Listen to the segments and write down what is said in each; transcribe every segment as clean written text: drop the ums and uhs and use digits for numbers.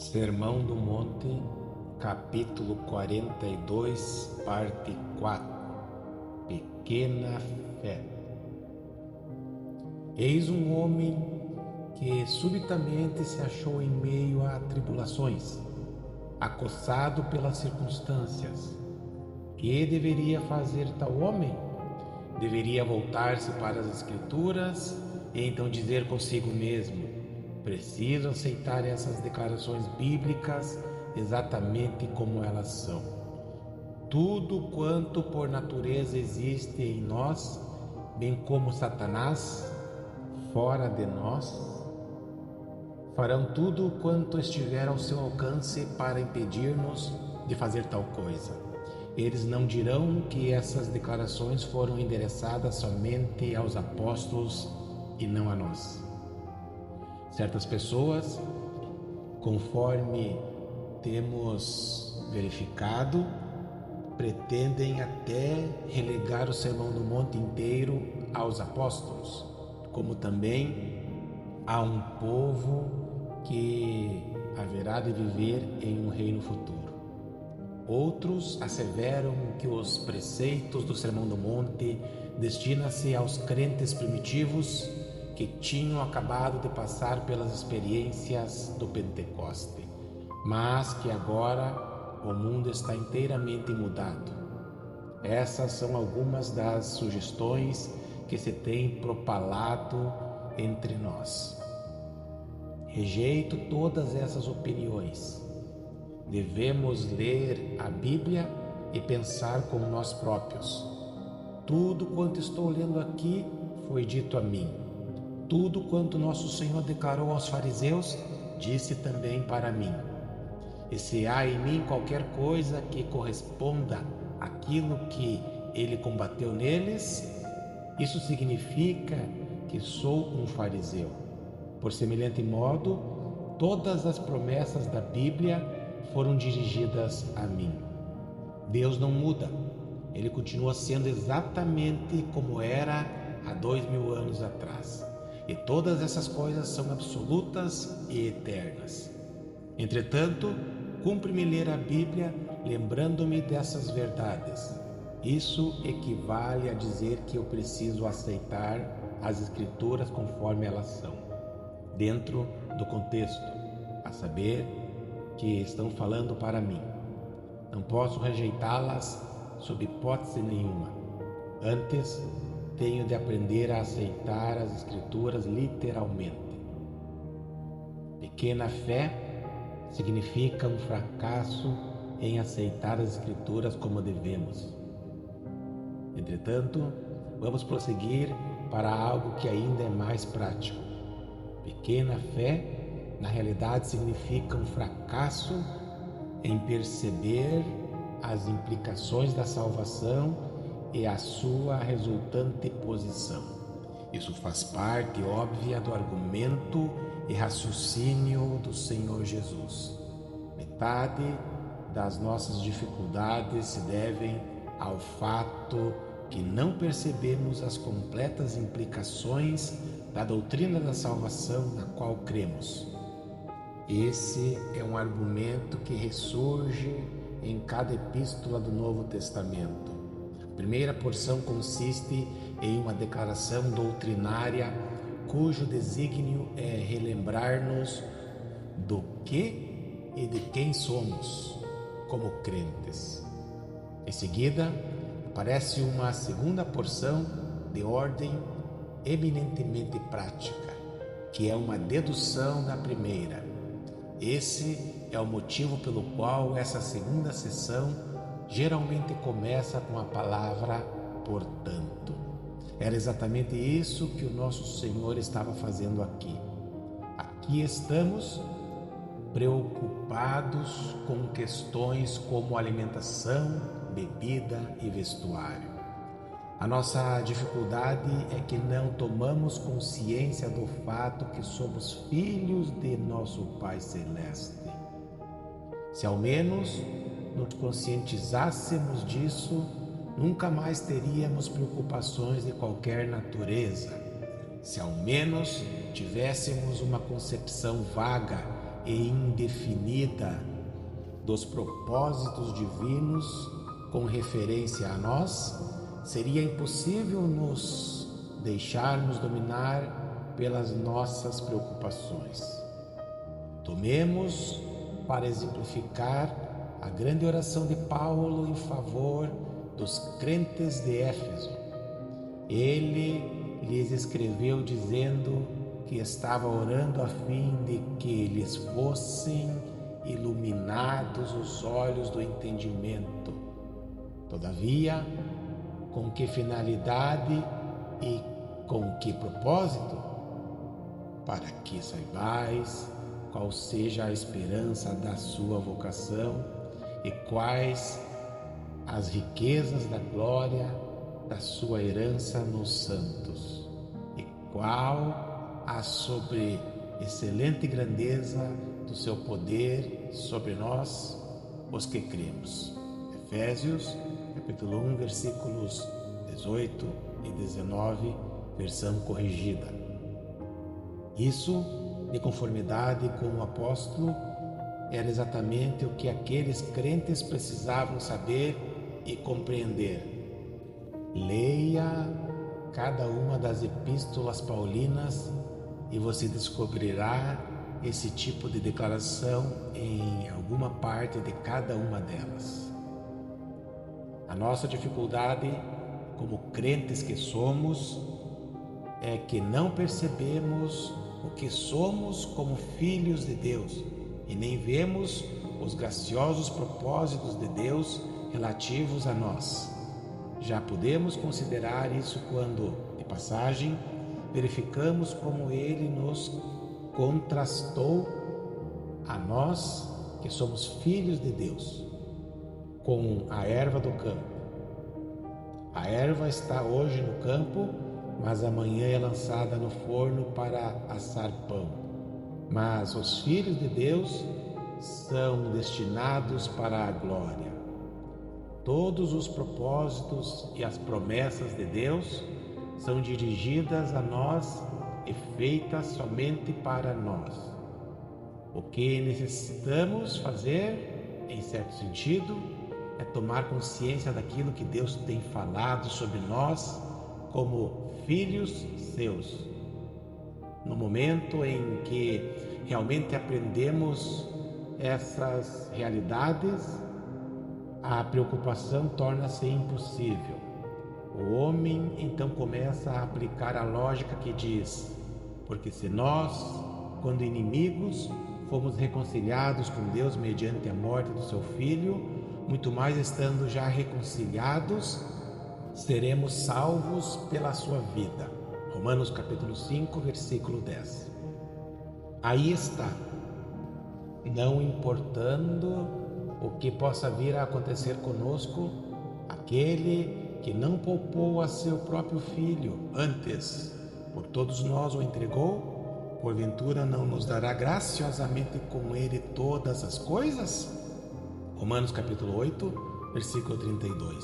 Sermão do Monte, capítulo 42, parte 4. Pequena fé. Eis um homem que subitamente se achou em meio a tribulações, acossado pelas circunstâncias. Que deveria fazer tal homem? Deveria voltar-se para as Escrituras e então dizer consigo mesmo: preciso aceitar essas declarações bíblicas exatamente como elas são. Tudo quanto por natureza existe em nós, bem como Satanás, fora de nós, farão tudo quanto estiver ao seu alcance para impedir-nos de fazer tal coisa. Eles não dirão que essas declarações foram endereçadas somente aos apóstolos e não a nós. Certas pessoas, conforme temos verificado, pretendem até relegar o Sermão do Monte inteiro aos apóstolos, como também a um povo que haverá de viver em um reino futuro. Outros asseveram que os preceitos do Sermão do Monte destinam-se aos crentes primitivos que tinham acabado de passar pelas experiências do Pentecoste, mas que agora o mundo está inteiramente mudado. Essas são algumas das sugestões que se tem propalado entre nós. Rejeito todas essas opiniões. Devemos ler a Bíblia e pensar como nós próprios. Tudo quanto estou lendo aqui foi dito a mim. Tudo quanto nosso Senhor declarou aos fariseus, disse também para mim. E se há em mim qualquer coisa que corresponda àquilo que ele combateu neles, isso significa que sou um fariseu. Por semelhante modo, todas as promessas da Bíblia foram dirigidas a mim. Deus não muda. Ele continua sendo exatamente como era há 2000 anos atrás. E todas essas coisas são absolutas e eternas. Entretanto, cumpre-me ler a Bíblia lembrando-me dessas verdades. Isso equivale a dizer que eu preciso aceitar as Escrituras conforme elas são, dentro do contexto, a saber, que estão falando para mim. Não posso rejeitá-las sob hipótese nenhuma. Antes, tenho de aprender a aceitar as Escrituras literalmente. Pequena fé significa um fracasso em aceitar as Escrituras como devemos. Entretanto, vamos prosseguir para algo que ainda é mais prático. Pequena fé, na realidade, significa um fracasso em perceber as implicações da salvação e a sua resultante posição. Isso faz parte óbvia do argumento e raciocínio do Senhor Jesus. Metade das nossas dificuldades se devem ao fato que não percebemos as completas implicações da doutrina da salvação na qual cremos. Esse é um argumento que ressurge em cada epístola do Novo Testamento. A primeira porção consiste em uma declaração doutrinária cujo desígnio é relembrar-nos do que e de quem somos como crentes. Em seguida, aparece uma segunda porção de ordem eminentemente prática, que é uma dedução da primeira. Esse é o motivo pelo qual essa segunda sessão geralmente começa com a palavra portanto. Era exatamente isso que o nosso Senhor estava fazendo aqui. Aqui estamos preocupados com questões como alimentação, bebida e vestuário. A nossa dificuldade é que não tomamos consciência do fato que somos filhos de nosso Pai Celeste. Se ao menos nos conscientizássemos disso, nunca mais teríamos preocupações de qualquer natureza. Se ao menos tivéssemos uma concepção vaga e indefinida dos propósitos divinos com referência a nós, seria impossível nos deixarmos dominar pelas nossas preocupações. Tomemos para exemplificar a grande oração de Paulo em favor dos crentes de Éfeso. Ele lhes escreveu dizendo que estava orando a fim de que lhes fossem iluminados os olhos do entendimento. Todavia, com que finalidade e com que propósito? Para que saibais qual seja a esperança da sua vocação e quais as riquezas da glória da sua herança nos santos, e qual a excelente grandeza do seu poder sobre nós, os que cremos. Efésios, capítulo 1, versículos 18 e 19, versão corrigida. Isso, de conformidade com o apóstolo, era exatamente o que aqueles crentes precisavam saber e compreender. Leia cada uma das epístolas paulinas e você descobrirá esse tipo de declaração em alguma parte de cada uma delas. A nossa dificuldade, como crentes que somos, é que não percebemos o que somos como filhos de Deus e nem vemos os graciosos propósitos de Deus relativos a nós. Já podemos considerar isso quando, de passagem, verificamos como Ele nos contrastou a nós, que somos filhos de Deus, com a erva do campo. A erva está hoje no campo, mas amanhã é lançada no forno para assar pão. Mas os filhos de Deus são destinados para a glória. Todos os propósitos e as promessas de Deus são dirigidas a nós e feitas somente para nós. O que necessitamos fazer, em certo sentido, é tomar consciência daquilo que Deus tem falado sobre nós como filhos seus. No momento em que realmente aprendemos essas realidades, a preocupação torna-se impossível. O homem então começa a aplicar a lógica que diz: porque se nós, quando inimigos, fomos reconciliados com Deus mediante a morte do seu Filho, muito mais estando já reconciliados, seremos salvos pela sua vida. Romanos capítulo 5, versículo 10. Aí está, não importando o que possa vir a acontecer conosco, aquele que não poupou a seu próprio Filho, antes por todos nós o entregou, porventura não nos dará graciosamente com ele todas as coisas? Romanos capítulo 8, versículo 32.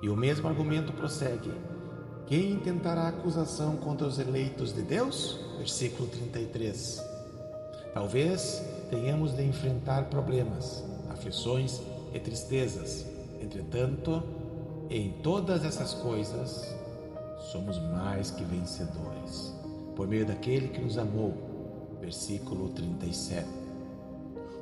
E o mesmo argumento prossegue: quem intentará acusação contra os eleitos de Deus? Versículo 33. Talvez tenhamos de enfrentar problemas, aflições e tristezas. Entretanto, em todas essas coisas, somos mais que vencedores, por meio daquele que nos amou. Versículo 37.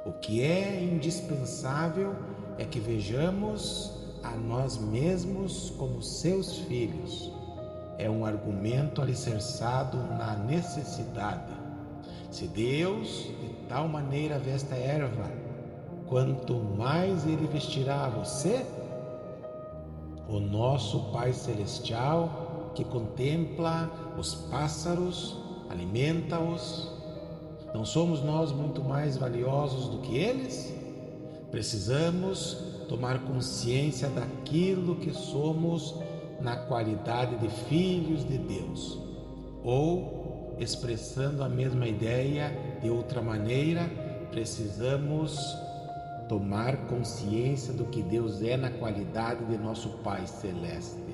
O que é indispensável é que vejamos a nós mesmos como seus filhos. É um argumento alicerçado na necessidade. Se Deus de tal maneira veste a erva, quanto mais Ele vestirá a você? O nosso Pai Celestial, que contempla os pássaros, alimenta-os. Não somos nós muito mais valiosos do que eles? Precisamos tomar consciência daquilo que somos na qualidade de filhos de Deus. Ou, expressando a mesma ideia de outra maneira, precisamos tomar consciência do que Deus é na qualidade de nosso Pai Celeste.